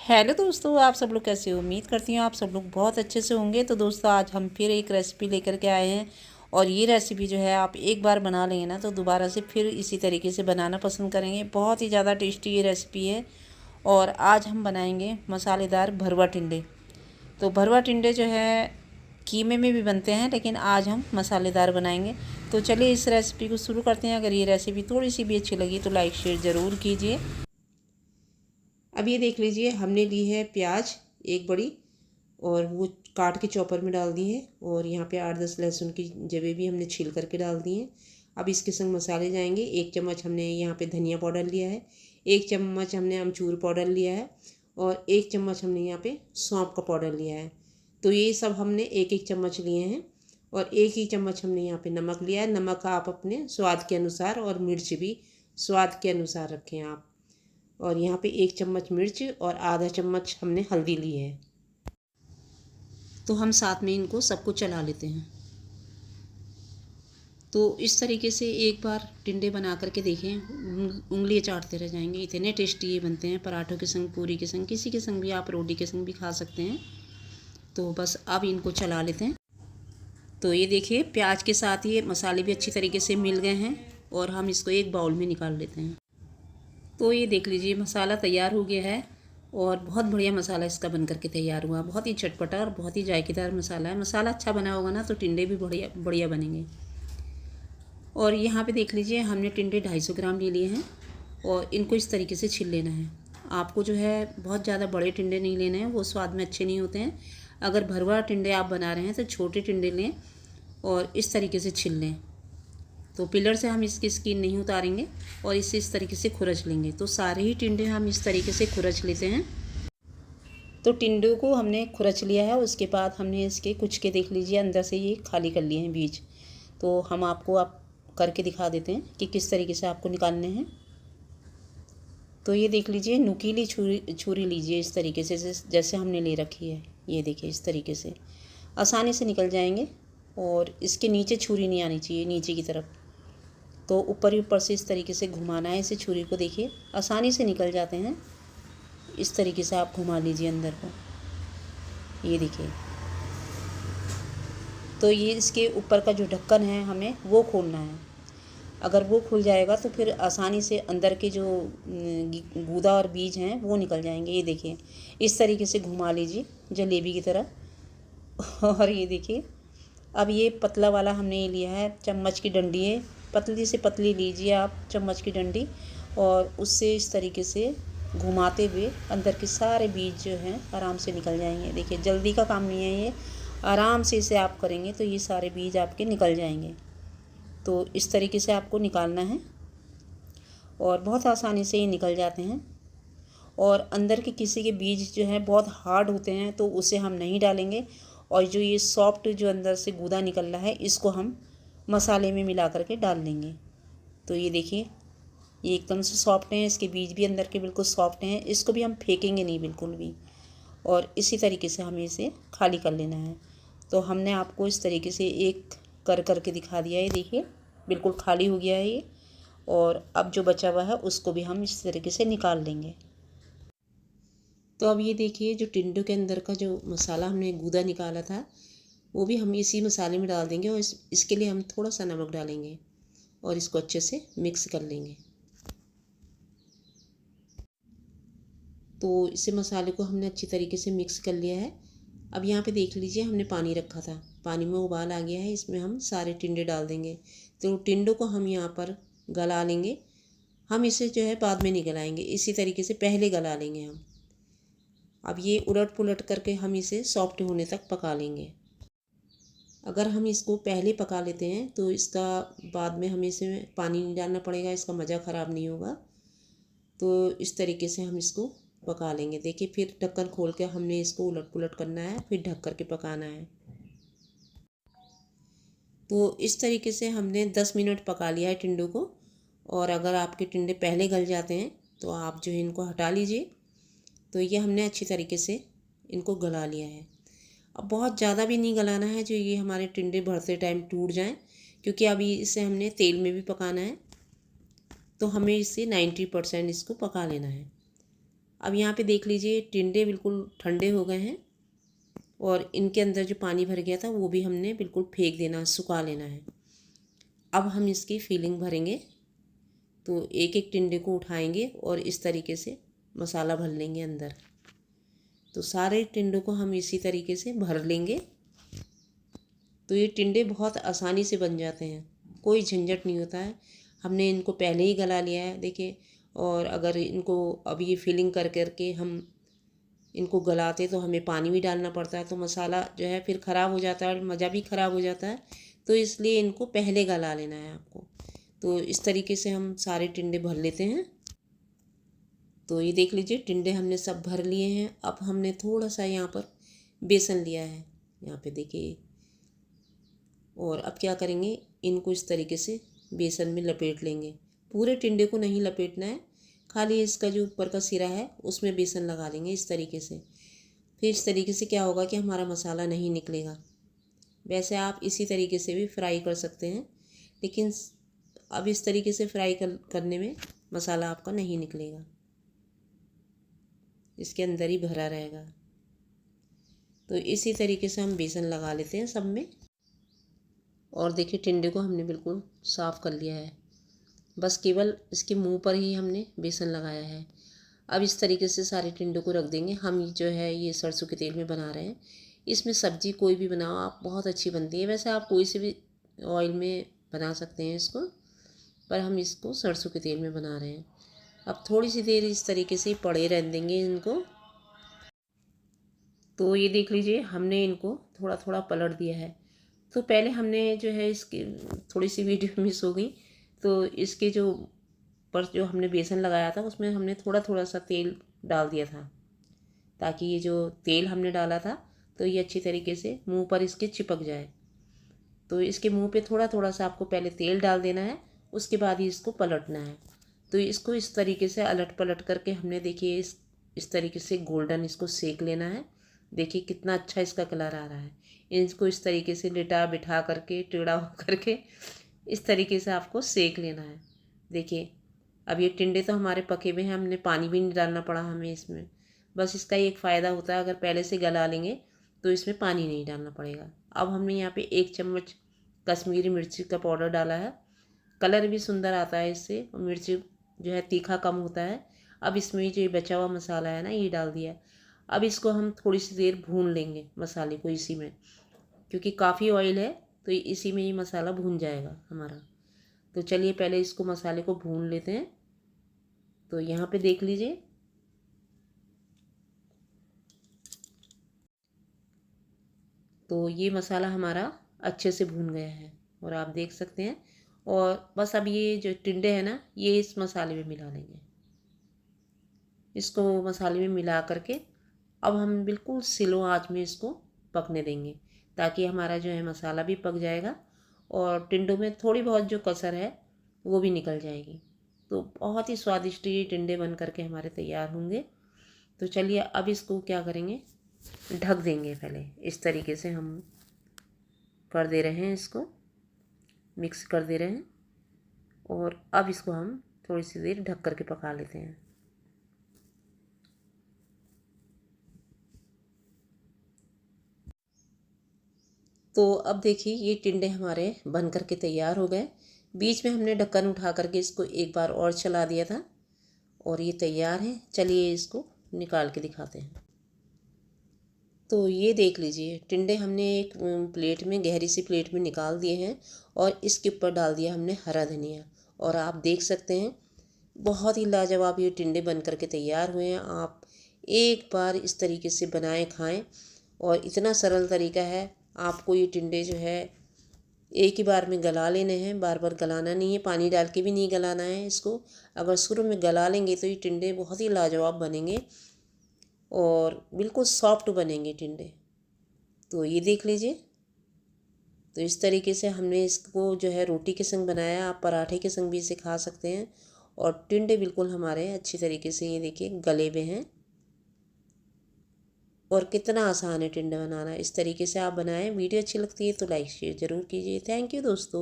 Hello दोस्तों, आप सब लोग कैसे हो। उम्मीद करती हूँ आप सब लोग बहुत अच्छे से होंगे। तो दोस्तों, आज हम फिर एक रेसिपी लेकर के आए हैं और ये रेसिपी जो है आप एक बार बना लेंगे ना तो दोबारा से फिर इसी तरीके से बनाना पसंद करेंगे। बहुत ही ज़्यादा टेस्टी ये रेसिपी है। और आज हम बनाएंगे मसालेदार भरवा टिंडे। तो भरवा टिंडे जो है कीमे में भी बनते हैं, लेकिन आज हम मसालेदार बनाएंगे। तो चलिए इस रेसिपी को शुरू करते हैं। अगर ये रेसिपी थोड़ी सी भी अच्छी लगी तो लाइक शेयर ज़रूर कीजिए। अब ये देख लीजिए, हमने ली है प्याज एक बड़ी और वो काट के चॉपर में डाल दी है। और यहाँ पे 8-10 लहसुन की जवे भी हमने छील करके डाल दी हैं। अब इसके संग मसाले जाएंगे। 1 चम्मच हमने यहाँ पे धनिया पाउडर लिया है, 1 चम्मच हमने अमचूर पाउडर लिया है और 1 चम्मच हमने यहाँ पे सौंफ का पाउडर लिया है। तो ये सब हमने 1-1 चम्मच लिए हैं। और 1 ही चम्मच हमने यहाँ पे नमक लिया है। नमक आप अपने स्वाद के अनुसार और मिर्च भी स्वाद के अनुसार रखें आप। और यहाँ पे 1 चम्मच मिर्च और आधा चम्मच हमने हल्दी ली है। तो हम साथ में इनको सबको चला लेते हैं। तो इस तरीके से एक बार टिंडे बना करके देखें, उंगलियां चाटते रह जाएंगे। इतने टेस्टी ये बनते हैं। पराठों के संग, पूरी के संग, किसी के संग भी, आप रोटी के संग भी खा सकते हैं। तो बस अब इनको चला लेते हैं। तो ये देखिए, प्याज के साथ ये मसाले भी अच्छी तरीके से मिल गए हैं और हम इसको एक बाउल में निकाल लेते हैं। तो ये देख लीजिए, मसाला तैयार हो गया है और बहुत बढ़िया मसाला इसका बन करके तैयार हुआ। बहुत ही चटपटा और बहुत ही जायकेदार मसाला है। मसाला अच्छा बना होगा ना तो टिंडे भी बढ़िया बढ़िया बनेंगे। और यहाँ पे देख लीजिए, हमने टिंडे 250 ग्राम ले लिए हैं और इनको इस तरीके से छील लेना है। आपको जो है बहुत ज़्यादा बड़े टिंडे नहीं लेने हैं, वो स्वाद में अच्छे नहीं होते हैं। अगर भरवा टिंडे आप बना रहे हैं तो छोटे टिंडे लें और इस तरीके से छील लें। तो पिलर से हम इसकी स्किन नहीं उतारेंगे और इसे इस तरीके से खुरच लेंगे। तो सारे ही टिंडे हम इस तरीके से खुरच लेते हैं। तो टिंडों को हमने खुरच लिया है। उसके बाद हमने इसके कुछ के देख लीजिए, अंदर से ये खाली कर लिए हैं बीज। तो हम आपको करके दिखा देते हैं कि किस तरीके से आपको निकालने हैं। तो ये देख लीजिए, नुकीली छुरी लीजिए इस तरीके से जैसे हमने ले रखी है। ये देखिए, इस तरीके से आसानी से निकल जाएंगे। और इसके नीचे छुरी नहीं आनी चाहिए, नीचे की तरफ। तो ऊपर ही ऊपर से इस तरीके से घुमाना है इसे छुरी को। देखिए, आसानी से निकल जाते हैं। इस तरीके से आप घुमा लीजिए अंदर को। ये देखिए, तो ये इसके ऊपर का जो ढक्कन है हमें वो खोलना है। अगर वो खुल जाएगा तो फिर आसानी से अंदर के जो गूदा और बीज हैं वो निकल जाएंगे। ये देखिए, इस तरीके से घुमा लीजिए जलेबी की तरह। और ये देखिए, अब ये पतला वाला हमने ये लिया है, चम्मच की डंडी है। पतली से पतली लीजिए आप चम्मच की डंडी और उससे इस तरीके से घुमाते हुए अंदर के सारे बीज जो हैं आराम से निकल जाएंगे। देखिए, जल्दी का काम नहीं है ये, आराम से इसे आप करेंगे तो ये सारे बीज आपके निकल जाएंगे। तो इस तरीके से आपको निकालना है और बहुत आसानी से ये निकल जाते हैं। और अंदर के किसी के बीज जो हैं बहुत हार्ड होते हैं तो उसे हम नहीं डालेंगे। और जो ये सॉफ्ट जो अंदर से गूदा निकल रहा है इसको हम मसाले में मिला करके डाल देंगे। तो ये देखिए, ये एकदम से सॉफ्ट हैं, इसके बीज भी अंदर के बिल्कुल सॉफ्ट हैं। इसको भी हम फेंकेंगे नहीं बिल्कुल भी। और इसी तरीके से हमें इसे खाली कर लेना है। तो हमने आपको इस तरीके से एक करके दिखा दिया है। देखिए, बिल्कुल खाली हो गया है ये। और अब जो बचा हुआ है उसको भी हम इस तरीके से निकाल लेंगे। तो अब ये देखिए, जो टिंडों के अंदर का जो मसाला हमने गूदा निकाला था वो भी हम इसी मसाले में डाल देंगे। और इसके लिए हम थोड़ा सा नमक डालेंगे और इसको अच्छे से मिक्स कर लेंगे। तो इसे मसाले को हमने अच्छी तरीके से मिक्स कर लिया है। अब यहाँ पे देख लीजिए, हमने पानी रखा था, पानी में उबाल आ गया है। इसमें हम सारे टिंडे डाल देंगे। तो टिंडों को हम यहाँ पर गला लेंगे। हम इसे जो है बाद में नहीं गलाएंगे, इसी तरीके से पहले गला लेंगे हम। अब ये उलट पुलट करके हम इसे सॉफ्ट होने तक पका लेंगे। अगर हम इसको पहले पका लेते हैं तो इसका बाद में हमें इसमें पानी नहीं डालना पड़ेगा, इसका मज़ा ख़राब नहीं होगा। तो इस तरीके से हम इसको पका लेंगे। देखिए, फिर ढक्कन खोल के हमने इसको उलट पुलट करना है, फिर ढक कर के पकाना है। तो इस तरीके से हमने 10 मिनट पका लिया है टिंडों को। और अगर आपके टिंडे पहले गल जाते हैं तो आप जो है इनको हटा लीजिए। तो ये हमने अच्छी तरीके से इनको गला लिया है। अब बहुत ज़्यादा भी नहीं गलाना है जो ये हमारे टिंडे भरते टाइम टूट जाएं, क्योंकि अभी इसे हमने तेल में भी पकाना है। तो हमें इसे 90% इसको पका लेना है। अब यहाँ पे देख लीजिए टिंडे बिल्कुल ठंडे हो गए हैं और इनके अंदर जो पानी भर गया था वो भी हमने बिल्कुल फेंक देना, सुखा लेना है। अब हम इसकी फिलिंग भरेंगे। तो एक एक टिंडे को उठाएंगे और इस तरीके से मसाला भर लेंगे अंदर। तो सारे टिंडों को हम इसी तरीके से भर लेंगे। तो ये टिंडे बहुत आसानी से बन जाते हैं, कोई झंझट नहीं होता है। हमने इनको पहले ही गला लिया है देखिए। और अगर इनको अब ये फिलिंग कर करके हम इनको गलाते तो हमें पानी भी डालना पड़ता है, तो मसाला जो है फिर ख़राब हो जाता है और मज़ा भी ख़राब हो जाता है। तो इसलिए इनको पहले गला लेना है आपको। तो इस तरीके से हम सारे टिंडे भर लेते हैं। तो ये देख लीजिए टिंडे हमने सब भर लिए हैं। अब हमने थोड़ा सा यहाँ पर बेसन लिया है, यहाँ पे देखिए। और अब क्या करेंगे, इनको इस तरीके से बेसन में लपेट लेंगे। पूरे टिंडे को नहीं लपेटना है, खाली इसका जो ऊपर का सिरा है उसमें बेसन लगा लेंगे इस तरीके से। फिर इस तरीके से क्या होगा कि हमारा मसाला नहीं निकलेगा। वैसे आप इसी तरीके से भी फ्राई कर सकते हैं, लेकिन अब इस तरीके से फ्राई करने में मसाला आपका नहीं निकलेगा, इसके अंदर ही भरा रहेगा। तो इसी तरीके से हम बेसन लगा लेते हैं सब में। और देखिए टिंडे को हमने बिल्कुल साफ़ कर लिया है, बस केवल इसके मुंह पर ही हमने बेसन लगाया है। अब इस तरीके से सारे टिंडों को रख देंगे। हम जो है ये सरसों के तेल में बना रहे हैं। इसमें सब्ज़ी कोई भी बनाओ आप, बहुत अच्छी बनती है। वैसे आप कोई से भी ऑयल में बना सकते हैं इसको, पर हम इसको सरसों के तेल में बना रहे हैं। अब थोड़ी सी देर इस तरीके से पड़े रहने देंगे इनको। तो ये देख लीजिए हमने इनको थोड़ा थोड़ा पलट दिया है। तो पहले हमने जो है इसकी थोड़ी सी वीडियो मिस हो गई। तो इसके जो पर जो हमने बेसन लगाया था उसमें हमने थोड़ा थोड़ा सा तेल डाल दिया था, ताकि ये जो तेल हमने डाला था तो ये अच्छी तरीके से मुंह पर इसके चिपक जाए। तो इसके मुंह पे थोड़ा थोड़ा सा आपको पहले तेल डाल देना है, उसके बाद ही इसको पलटना है। तो इसको इस तरीके से अलट पलट करके हमने देखिए इस तरीके से गोल्डन इसको सेक लेना है। देखिए कितना अच्छा इसका कलर आ रहा है। इसको इस तरीके से लिटा बिठा करके टेढ़ा हो करके इस तरीके से आपको सेक लेना है। देखिए अब ये टिंडे तो हमारे पके हुए हैं, हमने पानी भी नहीं डालना पड़ा हमें इसमें। बस इसका एक फ़ायदा होता है, अगर पहले से गला लेंगे तो इसमें पानी नहीं डालना पड़ेगा। अब हमने यहाँ पे 1 चम्मच कश्मीरी मिर्ची का पाउडर डाला है। कलर भी सुंदर आता है इससे, और मिर्ची जो है तीखा कम होता है। अब इसमें जो ये बचा हुआ मसाला है ना, ये डाल दिया। अब इसको हम थोड़ी सी देर भून लेंगे मसाले को इसी में, क्योंकि काफ़ी ऑयल है तो इसी में ये मसाला भून जाएगा हमारा। तो चलिए पहले इसको मसाले को भून लेते हैं। तो यहाँ पे देख लीजिए तो ये मसाला हमारा अच्छे से भून गया है और आप देख सकते हैं। और बस अब ये जो टिंडे हैं ना, ये इस मसाले में मिला लेंगे। इसको मसाले में मिला करके अब हम बिल्कुल स्लो आंच में इसको पकने देंगे, ताकि हमारा जो है मसाला भी पक जाएगा और टिंडों में थोड़ी बहुत जो कसर है वो भी निकल जाएगी। तो बहुत ही स्वादिष्ट ये टिंडे बन करके हमारे तैयार होंगे। तो चलिए अब इसको क्या करेंगे, ढक देंगे। पहले इस तरीके से हम कर दे रहे हैं, इसको मिक्स कर दे रहे हैं और अब इसको हम थोड़ी सी देर ढक करके पका लेते हैं। तो अब देखिए ये टिंडे हमारे बन करके तैयार हो गए। बीच में हमने ढक्कन उठा करके इसको एक बार और चला दिया था और ये तैयार है। चलिए इसको निकाल के दिखाते हैं। तो ये देख लीजिए टिंडे हमने एक प्लेट में, गहरी सी प्लेट में निकाल दिए हैं और इसके ऊपर डाल दिया हमने हरा धनिया। और आप देख सकते हैं बहुत ही लाजवाब ये टिंडे बन करके तैयार हुए हैं। आप एक बार इस तरीके से बनाएं खाएं, और इतना सरल तरीका है। आपको ये टिंडे जो है एक ही बार में गला लेने हैं, बार बार गलाना नहीं है, पानी डाल के भी नहीं गलाना है इसको। अगर शुरू में गला लेंगे तो ये टिंडे बहुत ही लाजवाब बनेंगे और बिल्कुल सॉफ्ट बनेंगे टिंडे। तो ये देख लीजिए। तो इस तरीके से हमने इसको जो है रोटी के संग बनाया, आप पराठे के संग भी इसे खा सकते हैं। और टिंडे बिल्कुल हमारे अच्छी तरीके से ये देखिए गले हुए हैं। और कितना आसान है टिंडे बनाना। इस तरीके से आप बनाएं। वीडियो अच्छी लगती है तो लाइक शेयर ज़रूर कीजिए। थैंक यू दोस्तों।